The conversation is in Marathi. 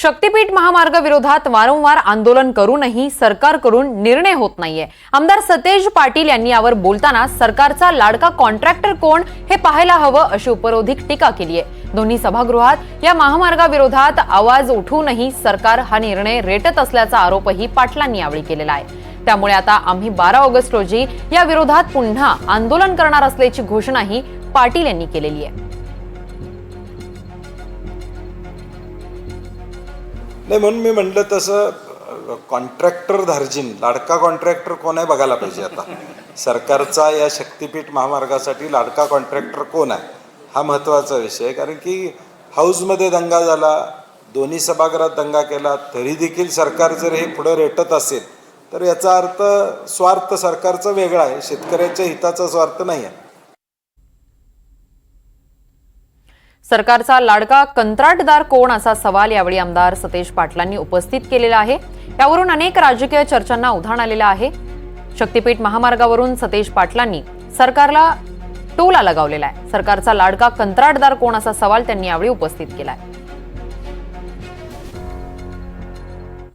शक्तीपीठ महामार्ग विरोधात वारंवार आंदोलन करूनही सरकारकडून निर्णय होत नाहीये। आमदार सतेज पाटील यांनी यावर बोलताना सरकारचा लाडका कॉन्ट्रॅक्टर कोण हे पाहायला हवं अशी उपरोधिक टीका केली आहे। दोन्ही सभागृहात या महामार्गाविरोधात आवाज उठूनही सरकार हा निर्णय रेटत असल्याचा आरोपही पाटलांनी यावेळी केलेला आहे। त्यामुळे आता आम्ही 12 ऑगस्ट रोजी या विरोधात पुन्हा आंदोलन करणार असल्याची घोषणाही पाटील यांनी केलेली आहे। नाही, म्हणून मी म्हटलं तसं कॉन्ट्रॅक्टर धार्जिन लाडका कॉन्ट्रॅक्टर कोण आहे बघायला पाहिजे। आता सरकारचा या शक्तीपीठ महामार्गासाठी लाडका कॉन्ट्रॅक्टर कोण आहे हा महत्त्वाचा विषय आहे। कारण की हाऊसमध्ये दंगा झाला, दोन्ही सभागृहात दंगा केला, तरी देखील सरकार जर हे पुढे रेटत असेल तर याचा अर्थ स्वार्थ सरकारचा वेगळा आहे, शेतकऱ्याच्या हिताचा स्वार्थ नाही आहे। सरकारचा लाडका कंत्राटदार कोण असा सवाल यावेळी आमदार सतेज पाटलांनी उपस्थित केलेला आहे। यावरून अनेक राजकीय चर्चांना उधाण आलेलं आहे। शक्तीपीठ महामार्गावरून सतेज पाटलांनी सरकारला टोला लगावलेला आहे। सरकारचा लाडका कंत्राटदार कोण असा सवाल त्यांनी यावेळी उपस्थित केला आहे।